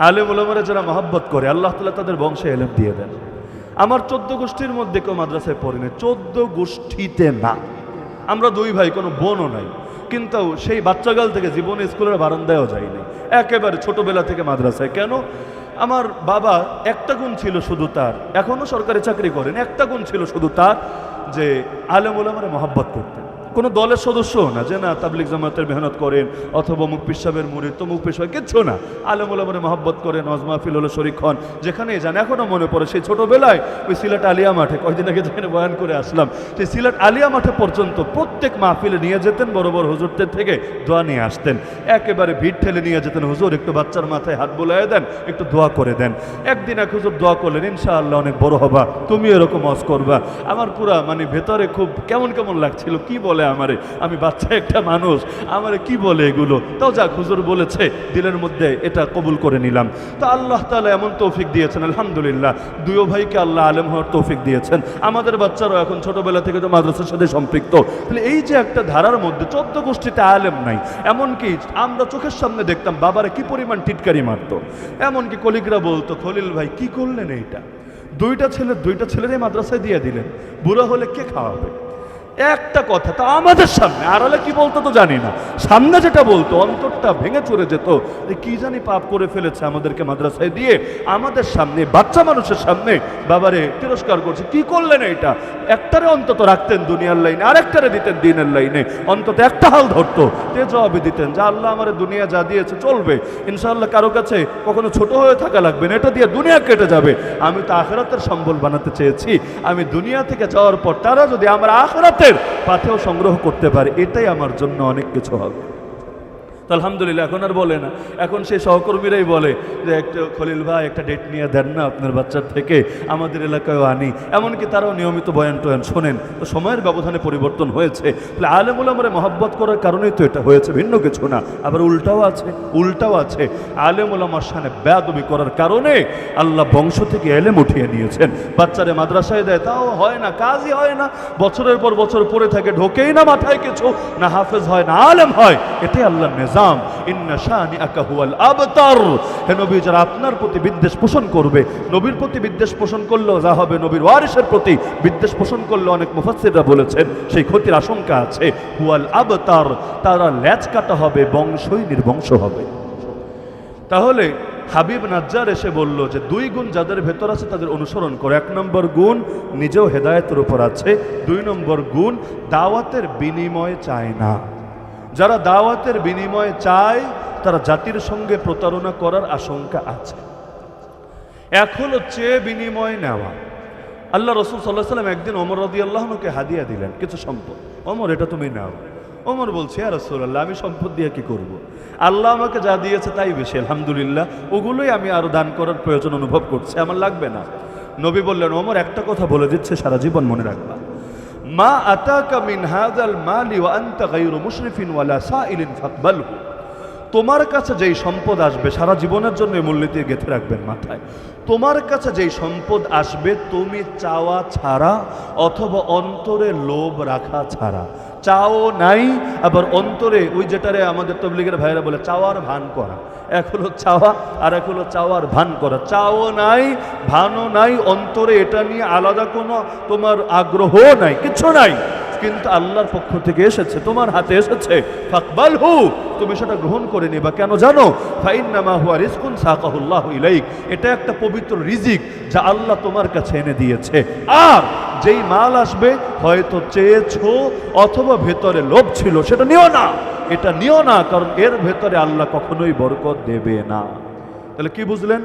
আলেম ওলামারা যারা মহব্বত করে আল্লাহ তাআলা তাদের বংশে এলেম দিয়ে দেন। আমার 14 গোষ্ঠীর মধ্যে কেউ মাদ্রাসায় পড়েনি, 14 গোষ্ঠীতে না। আমরা দুই ভাই, কোনো বোনও নাই, কিন্তু সেই বাচ্চাকাল থেকে জীবনে স্কুলের বারান্দায়ও যায়নি, একেবারে ছোটবেলা থেকে মাদ্রাসায়। কেন? আমার বাবা একটা গুণ ছিল শুধু তার, এখনও সরকারি চাকরি করেন, একটা গুণ ছিল শুধু তার, যে আলেম ওলামারে মহব্বত করতেন। কোনো দলের সদস্যও না যে না তাবলিগ জামাতের মেহনত করেন অথবা মুখ পিসাবের মুরিদ তো মুখ পিসাব, কিচ্ছু না। আলেম ওলামারে মহব্বত করেন, ওয়াজ মাহফিল হলো শরীক হন, যেখানেই যান। এখনও মনে পড়ে সেই ছোটোবেলায় ওই সিলেট আলিয়া মাঠে, কয়েকদিন আগে যেখানে বয়ান করে আসলাম, সেই সিলেট আলিয়া মাঠে পর্যন্ত প্রত্যেক মাহফিলে নিয়ে যেতেন, বড় বড় হুজুরদের থেকে দোয়া নিয়ে আসতেন, একেবারে ভিড় ঠেলে নিয়ে যেতেন। হুজুর একটু বাচ্চার মাথায় হাত বোলায় দেন, একটু দোয়া করে দেন। একদিন এক হুজুর দোয়া করলেন, ইনশাআল্লাহ অনেক বড় হবা, তুমি এরকম ওয়াজ করবা। আমার পুরা ভেতরে খুব কেমন কেমন লাগছিল, কি বলে আমারে, আমি বাচ্চা একটা মানুষ, আমারে কি বলে এগুলো। তাও যাক, হুজুর বলেছে, দিলের মধ্যে এটা কবুল করে নিলাম। তো আল্লাহ তাআলা এমন তৌফিক দিয়েছেন আলহামদুলিল্লাহ, দুইও ভাইকে আল্লাহ আলেম হওয়ার তৌফিক দিয়েছেন। আমাদের বাচ্চারাও এখন ছোটবেলা থেকে তো মাদ্রাসার সাথে সম্পৃক্ত। তাহলে এই যে একটা ধারার মধ্যে 14 গোষ্ঠীতে আলেম নাই, এমনকি আমরা চোখের সামনে দেখতাম বাবারা কি পরিমাণ টিটকারি মারতো। এমনকি কলিগরা বলতো, খলিল ভাই কি করলেন এইটা, দুইটা ছেলেরই মাদ্রাসায় দিয়ে দিলেন, বুড়া হলে কে খাওয়াবে? একটা কথা তা আমাদের সামনে, আড়ালে কি বলতো তো জানি না, সামনে যেটা বলতো অন্তরটা ভেঙে চলে যেত যে কি জানি পাপ করে ফেলেছে আমাদেরকে মাদ্রাসায় দিয়ে, আমাদের সামনে বাচ্চা মানুষের সামনে বাবারে তিরস্কার করছে। কি করলেন এটা? একটারে অন্তত রাখতেন দুনিয়ার লাইনে, আরেকটারে দিতেন দিনের লাইনে, অন্তত একটা হাল ধরতো, তে জবাবে দিতেন যে আল্লাহ আমার দুনিয়া যা দিয়েছে চলবে, ইনশাআল্লাহ কারো কাছে কখনো ছোট হয়ে থাকা লাগবে না, এটা দিয়ে দুনিয়া কেটে যাবে। আমি তো আখিরাতের সম্বল বানাতে চেয়েছি, আমি দুনিয়া থেকে যাওয়ার পর তারা যদি আমার আখিরাতের পাথেও সংগ্রহ করতে পারে, এটাই আমার জন্য অনেক কিছু হবে। তো আলহামদুলিল্লাহ এখন আর বলে না, এখন সেই সহকর্মীরাই বলে যে একটা খলিল ভাই একটা ডেট নিয়ে দেন না আপনার বাচ্চার থেকে, আমাদের এলাকায়ও আনি। এমনকি তারাও নিয়মিত বয়ান টয়ান শোনেন। তো সময়ের ব্যবধানে পরিবর্তন হয়েছে। তাহলে আলেম ওলামারে মহব্বত করার কারণেই তো এটা হয়েছে, ভিন্ন কিছু না। আবার উল্টাও আছে আলেম ওলামার সামনে বেয়াদবি করার কারণে আল্লাহ বংশ থেকে এলেম উঠিয়ে নিয়েছেন। বাচ্চারে মাদ্রাসায় দেয়, তাও হয় না, কাজই হয় না, বছরের পর বছর পড়ে থাকে, ঢোকেই না মাথায় কিছু, না হাফেজ হয় না আলেম হয়। এটাই আল্লাহর নিজাম। ইন্না শানিআকা হুয়াল আবতার। হে নবী, যারা আপনার প্রতি বিদ্বেষ পোষণ করবে, নবীর প্রতি বিদ্বেষ পোষণ করলেও যা হবে, নবীর ওয়ারিসের প্রতি বিদ্বেষ পোষণ করলে অনেক মুফাসসিররা বলেছেন সেই ক্ষতির আশঙ্কা আছে। হুয়াল আবতার, তারা ল্যাজ কাটা হবে, বংশই নির্বংশ হবে। তাহলে হাবিব নাজ্জার এসে বলল যে 2 গুণ যাদের ভেতর আছে তাদের অনুসরণ করো। 1 নম্বর গুণ নিজেও হেদায়েতের উপর আছে, 2 নম্বর গুণ দাওয়াতের বিনিময় চায় না। যারা দাওয়াতের বিনিময় চায় তারা জাতির সঙ্গে প্রতারণা করার আশঙ্কা আছে। এক হলো চেয়ে বিনিময় নেওয়া। আল্লাহ রসুল সাল্লাল্লাহু আলাইহি ওয়াসাল্লাম একদিন ওমর রাদিয়াল্লাহু আনহুকে হাদিয়া দিলেন কিছু সম্পদ। ওমর, এটা তুমি নাও। ওমর বলছে, ইয়া রাসূলুল্লাহ, আমি সম্পদ দিয়ে কি করব? আল্লাহ আমাকে যা দিয়েছে তাই বেশি, আলহামদুলিল্লাহ, ওগুলোই আমি আরো দান করার প্রয়োজন অনুভব করছি, আমার লাগবে না। নবী বললেন, ওমর একটা কথা বলে দিচ্ছে, সারা জীবন মনে রাখবা, মা আতাকা মিন হাযাল মালি ওয়া আনতা গায়রু মুশরিফিন ওয়ালা সাইলিন ফাকবালহু। তোমার কাছে যেই সম্পদ আসবে সারা জীবনের জন্য মূল্যতে গেঁথে রাখবেন মাথায়। তোমার কাছে যেই সম্পদ আসবে তুমি চাওয়া ছাড়া অথবা অন্তরে লোভ রাখা ছাড়া, চাও নাই আবার অন্তরে ওই যেটারে আমাদের তবলিগের ভাইরা বলে চাওয়ার ভান করা। এক হলো চাওয়া আর এক হলো চাওয়ার ভান করা। চাও নাই, ভানও নাই, অন্তরে এটা নিয়ে আলাদা কোনো তোমার আগ্রহ নাই, কিছু নাই, কিন্তু আল্লাহর পক্ষ থেকে এসেছে, তোমার হাতে এসেছে, ফাকবালহু, তুমি সেটা গ্রহণ করে নিবা। কেন জানো? ফাইন্নামা হুয়া রিজকুন সাকাহুল্লাহু ইলাইক, এটা একটা পবিত্র রিজিক যা আল্লাহ তোমার কাছে এনে দিয়েছে। আর যেই মাল আসবে হয়তো চেয়েছো অথবা ভেতরে লোভ ছিল, সেটা নিও না, এটা নিও না, কারণ এর ভেতরে আল্লাহ কখনোই বরকত দেবে না। তাহলে কি বুঝলেন?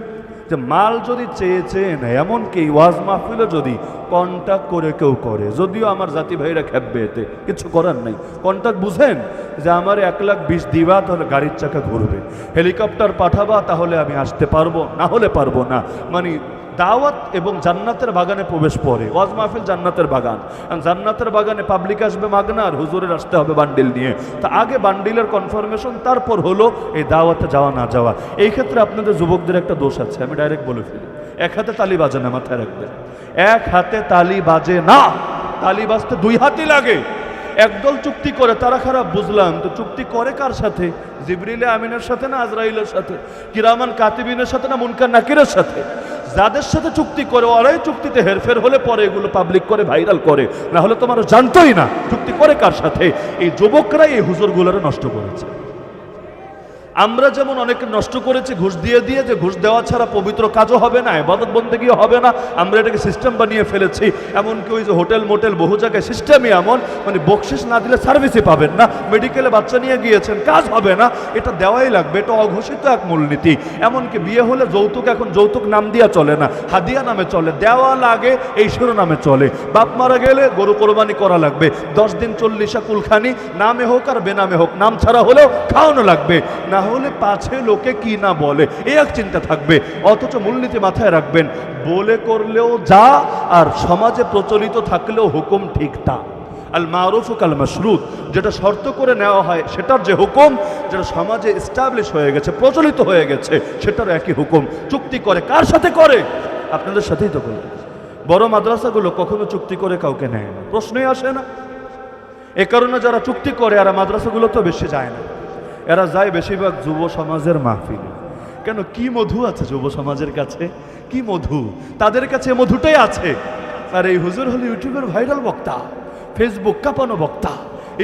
যে মাল যদি চেয়ে নেয়, এমনকি ওয়াজ মাহফিলে যদি কন্ট্যাক্ট করে কেউ করে, যদিও আমার জাতি ভাইরা খেপবে, এতে কিছু করার নাই। কন্ট্যাক্ট বুঝেন যে আমার 1,20,000 দিবা তাহলে গাড়ির চাকা ঘুরবে, হেলিকপ্টার পাঠাবা তাহলে আমি আসতে পারবো, না হলে পারবো না। মানে দাওয়াত এবং জান্নাতের বাগানে প্রবেশ পড়ে। ওয়াজ মাহফিল জান্নাতের বাগান, জান্নাতের বাগানে পাবলিক আসবে মাগনা আর হুজুরের আসতে হবে বান্ডিল নিয়ে। তা আগে বান্ডিলের কনফার্মেশন, তারপর হলো এই দাওয়াতে যাওয়া না যাওয়া। এই ক্ষেত্রে আপনাদের যুবকদের একটা দোষ আছে, আমি ডাইরেক্ট বলে ফেলি, এক হাতে তালি বাজে না, মাথায় রাখবেন, এক হাতে তালি বাজে না, তালি বাজতে 2 হাতই লাগে। একদল চুক্তি করে তারা খারাপ বুঝলাম, তো চুক্তি করে কার সাথে? জিবরিলে আমিনের সাথে না আজরাইলের সাথে? কিরামান কাতিবিনের সাথে না মুনকার নাকিরের সাথে? যাদের সাথে চুক্তি করে ওরাই চুক্তিতে হেরফের হলে পরে এগুলো পাবলিক করে ভাইরাল করে, না হলে তোমার জানতোই না চুক্তি করে কার সাথে। এই যুবকরাই এই হুজুরগুলোরে নষ্ট করেছে। আমরা যেমন অনেকে নষ্ট করেছি ঘুষ দিয়ে দিয়ে, যে ঘুষ দেওয়া ছাড়া পবিত্র কাজও হবে না, ইবাদত বন্দেগীও হবে না, আমরা এটাকে সিস্টেম বানিয়ে ফেলেছি। এমনকি ওই যে হোটেল মোটেল বহু জায়গায় সিস্টেমই এমন, মানে বকশিস না দিলে সার্ভিসই পাবেন না। মেডিকেলে বাচ্চা নিয়ে গিয়েছেন, কাজ হবে না, এটা দেওয়াই লাগবে, এটা অঘোষিত এক মূলনীতি। এমনকি বিয়ে হলে যৌতুক এখন যৌতুক নাম দিয়া চলে না, হাদিয়া নামে চলে, দেওয়া লাগে এই শিরোনামে চলে। বাপ মারা গেলে গরু কোরবানি করা লাগবে, 10 দিন 40 কুলখানি, নামে হোক আর বেনামে হোক, নাম ছাড়া হলেও খাওয়ানো লাগবে, না হলে পাছে লোকে কি না বলে এই এক চিন্তা থাকবে। অথচ মূলনীতি মাথায় রাখবেন, বলে করলেও যা, আর সমাজে প্রচলিত থাকলেও হুকুম ঠিক তা। আল মারুফ কাল মাশরুত, যেটা শর্ত করে নেওয়া হয় সেটার যে হুকুম, যেটা সমাজে এস্টাবলিশ হয়ে গেছে, প্রচলিত হয়ে গেছে, সেটার একই হুকুম। চুক্তি করে কার সাথে করে? আপনাদের সাথেই তো করে। বড় মাদ্রাসাগুলো কখনো চুক্তি করে কাউকে নেয় না, প্রশ্নই আসে না। এ কারণে যারা চুক্তি করে এরা মাদ্রাসাগুলো তো বেশি যায় না, এরা যায় বেশিরভাগ যুব সমাজের মাহফিলে। কেন? কি মধু আছে যুব সমাজের কাছে, কি মধু তাদের কাছে, মধুটাই আছে। আর এই হুজুর হলো ইউটিউবের ভাইরাল বক্তা, ফেসবুক কাঁপানো বক্তা,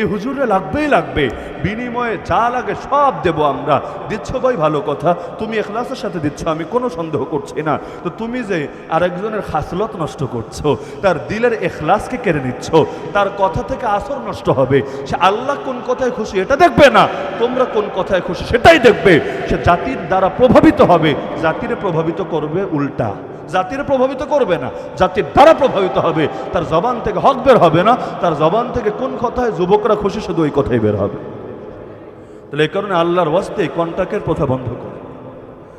এই হুজুরে লাগবেই লাগবে, বিনিময়ে যা লাগে সব দেব আমরা। দিচ্ছ ভাই ভালো কথা, তুমি এখলাসের সাথে দিচ্ছ, আমি কোনো সন্দেহ করছি না। তো তুমি যে আরেকজনের খাসলত নষ্ট করছো, তার দিলের এখলাসকে কেড়ে নিচ্ছ, তার কথা থেকে আসর নষ্ট হবে। সে আল্লাহ কোন কথায় খুশি এটা দেখবে না, তোমরা কোন কথায় খুশি সেটাই দেখবে। সে জাতির দ্বারা প্রভাবিত হবে, জাতিরে প্রভাবিত করবে উল্টা, জাতির প্রভাবিত করবে না, জাতির দ্বারা প্রভাবিত হবে। তার জবান থেকে হক বের হবে না, তার জবান থেকে কোন কথায় যুবকরা খুশি শুধু ওই কথাই বের হবে। তাহলে এই কারণে আল্লাহর ওয়াস্তে কন্টাক্টের প্রথা বন্ধ করে।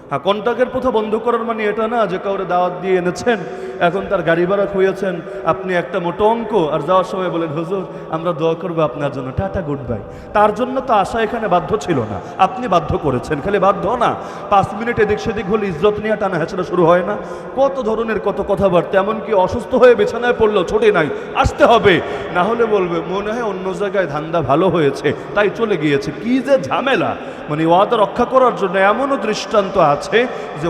হ্যাঁ, কন্টাক্টের প্রথা বন্ধ করার মানে এটা না যে কাউরে দাওয়াত দিয়ে এনেছেন, এখন তার গাড়ি ভাড়া খুঁয়েছেন, আপনি একটা মোটো অঙ্ক, আর যাওয়ার সময় বলেন হুজুর আমরা দোয়া করবো আপনার জন্য, টাটা গুড বাই। তার জন্য তো আশা এখানে বাধ্য ছিল না, আপনি বাধ্য করেছেন। খালি বাধ্য না, 5 মিনিট এদিক সেদিক হলে ইজ্জত নিয়ে টানা হেঁচড়া শুরু হয় না, কত ধরনের কত কথাবার্তা। এমনকি অসুস্থ হয়ে বিছানায় পড়লেও ছুটি নাই, আসতে হবে, না হলে বলবে মনে হয় অন্য জায়গায় ধান্দা ভালো হয়েছে তাই চলে গিয়েছে। কি যে ঝামেলা! মানে ওয়াদা রক্ষা করার জন্য এমনও দৃষ্টান্ত আছে যে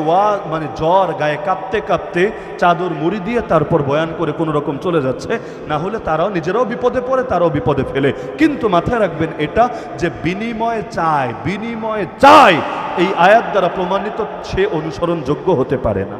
মানে জ্বর, গায়ে কাঁপতে কাঁপতে চাদর মুড়ি দিয়ে তারপর বয়ান করে কোনো রকম চলে যাচ্ছে, না হলে তারাও নিজেরাও বিপদে পড়ে, তারাও বিপদে ফেলে। কিন্তু মাথায় রাখবেন এটা যে বিনিময় চায়, বিনিময় চায়, এই আয়াত দ্বারা প্রমাণিত সে অনুসরণযোগ্য হতে পারে না।